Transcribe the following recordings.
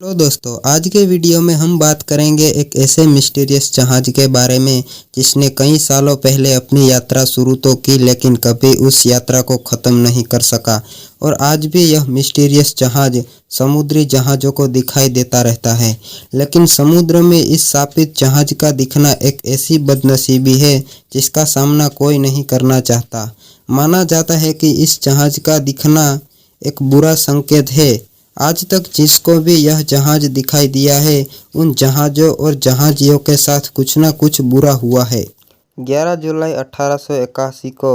Hello दोस्तों, आज के वीडियो में हम बात करेंगे एक ऐसे मिस्टीरियस जहाज के बारे में जिसने कई सालों पहले अपनी यात्रा शुरू तो की लेकिन कभी उस यात्रा को ख़त्म नहीं कर सका। और आज भी यह मिस्टीरियस जहाज समुद्री जहाज़ों को दिखाई देता रहता है। लेकिन समुद्र में इस शापित जहाज का दिखना एक ऐसी बदनसीबी है जिसका सामना कोई नहीं करना चाहता। माना जाता है कि इस जहाज का दिखना एक बुरा संकेत है। आज तक जिसको भी यह जहाज दिखाई दिया है उन जहाज़ों और जहाजियों के साथ कुछ न कुछ बुरा हुआ है। 11 जुलाई 1881 को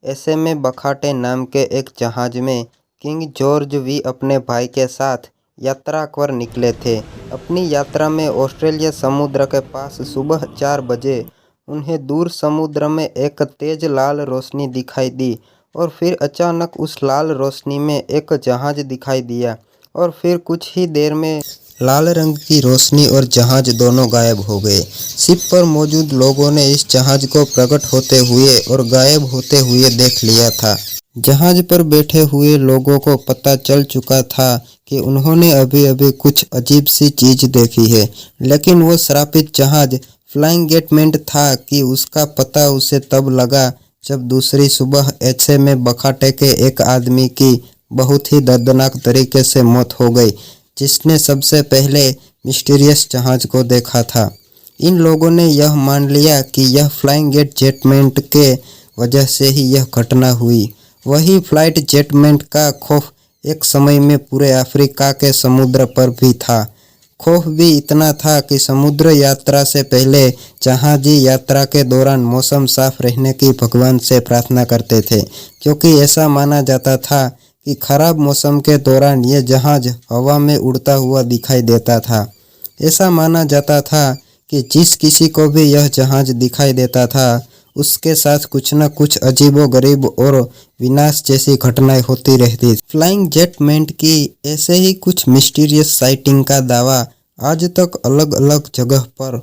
एसएम बखाटे नाम के एक जहाज में किंग जॉर्ज वी अपने भाई के साथ यात्रा पर निकले थे। अपनी यात्रा में ऑस्ट्रेलिया समुद्र के पास सुबह 4 बजे उन्हें दूर समुद्र में एक तेज लाल रोशनी दिखाई दी और फिर अचानक उस लाल रोशनी में एक जहाज दिखाई दिया और फिर कुछ ही देर में लाल रंग की रोशनी और जहाज दोनों गायब हो गए। शिप पर मौजूद लोगों ने इस जहाज को प्रकट होते हुए और गायब होते हुए देख लिया था। जहाज पर बैठे हुए लोगों को पता चल चुका था कि उन्होंने अभी अभी कुछ अजीब सी चीज देखी है, लेकिन वो श्रापित जहाज फ्लाइंग गेटमेंट था कि उसका पता उसे तब लगा जब दूसरी सुबह एसएम बखाटे के एक आदमी की बहुत ही दर्दनाक तरीके से मौत हो गई, जिसने सबसे पहले मिस्टीरियस जहाज को देखा था। इन लोगों ने यह मान लिया कि यह फ्लाइंग गेट जेटमेंट के वजह से ही यह घटना हुई। वही फ्लाइट जेटमेंट का खौफ एक समय में पूरे अफ्रीका के समुद्र पर भी था। खौफ भी इतना था कि समुद्र यात्रा से पहले जहाजी यात्रा के दौरान मौसम साफ रहने की भगवान से प्रार्थना करते थे, क्योंकि ऐसा माना जाता था कि खराब मौसम के दौरान यह जहाज हवा में उड़ता हुआ दिखाई देता था। ऐसा माना जाता था कि जिस किसी को भी यह जहाज दिखाई देता था उसके साथ कुछ न कुछ अजीबोगरीब और विनाश जैसी घटनाएं होती रहती। फ्लाइंग जेटमेंट की ऐसे ही कुछ मिस्टीरियस साइटिंग का दावा आज तक अलग अलग जगह पर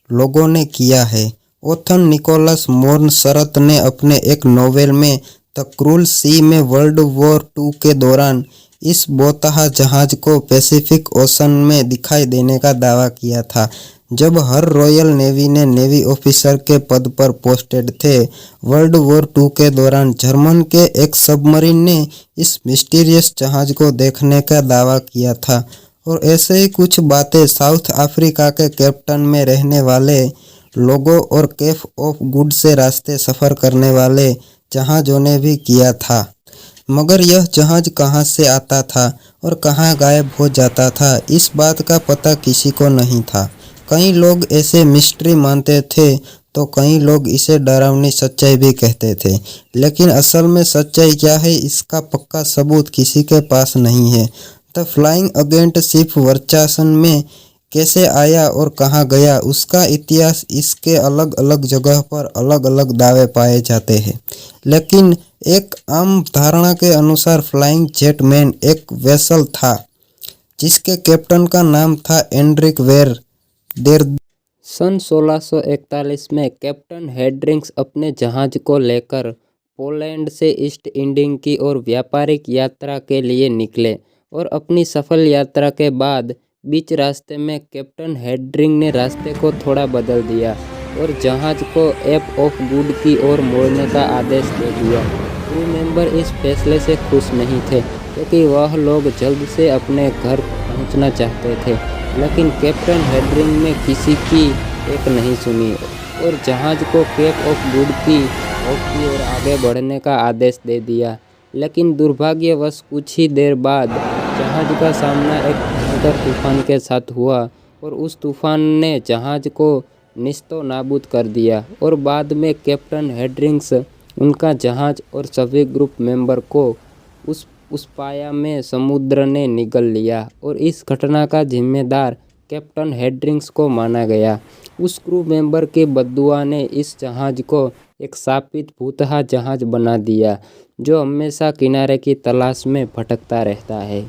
लोगों ने किया है। ऑथर निकोलस मोर्नसरत ने अपने एक नोवेल में द क्रूल सी में वर्ल्ड वॉर II के दौरान इस बोतहा जहाज को पैसिफिक ओशन में दिखाई देने का दावा किया था। जब हर रॉयल नेवी ने नेवी ऑफिसर के पद पर पोस्टेड थे, वर्ल्ड वॉर II के दौरान जर्मन के एक सबमरीन ने इस मिस्टीरियस जहाज को देखने का दावा किया था। और ऐसे ही कुछ बातें साउथ अफ्रीका के कैप्टन में रहने वाले लोगों और केप ऑफ गुड से रास्ते सफ़र करने वाले जहाज़ों ने भी किया था। मगर यह जहाज कहाँ से आता था और कहाँ गायब हो जाता था, इस बात का पता किसी को नहीं था। कई लोग ऐसे मिस्ट्री मानते थे तो कई लोग इसे डरावनी सच्चाई भी कहते थे, लेकिन असल में सच्चाई क्या है इसका पक्का सबूत किसी के पास नहीं है। द फ्लाइंग एजेंट शिप वर्चासन में कैसे आया और कहाँ गया, उसका इतिहास इसके अलग अलग जगह पर अलग अलग दावे पाए जाते हैं। लेकिन एक आम धारणा के अनुसार फ्लाइंग जेटमैन एक वेसल था जिसके कैप्टन का नाम था एंड्रिक वेर देर। सन 1641 में कैप्टन हेड्रिक्स अपने जहाज को लेकर पोलैंड से ईस्ट इंडिया की ओर व्यापारिक यात्रा के लिए निकले और अपनी सफल यात्रा के बाद बीच रास्ते में कैप्टन हेड्रिक्स ने रास्ते को थोड़ा बदल दिया और जहाज को केप ऑफ गुड की ओर मोड़ने का आदेश दे दिया। क्रू मेंबर इस फैसले से खुश नहीं थे क्योंकि वह लोग जल्द से अपने घर पहुंचना चाहते थे, लेकिन कैप्टन हेड्रिक्स ने किसी की एक नहीं सुनी और जहाज को केप ऑफ गुड की ओर आगे बढ़ने का आदेश दे दिया। लेकिन दुर्भाग्यवश कुछ ही देर बाद जहाज का सामना एक भयंकर तूफान के साथ हुआ और उस तूफान ने जहाज को निस्तो नाबूद कर दिया और बाद में कैप्टन हेड्रिक्स, उनका जहाज और सभी ग्रुप मेंबर को उस पाया में समुद्र ने निगल लिया और इस घटना का जिम्मेदार कैप्टन हेड्रिक्स को माना गया। उस क्रू मेंबर के बददुआ ने इस जहाज को एक शापित भूतहा जहाज बना दिया जो हमेशा किनारे की तलाश में भटकता रहता है।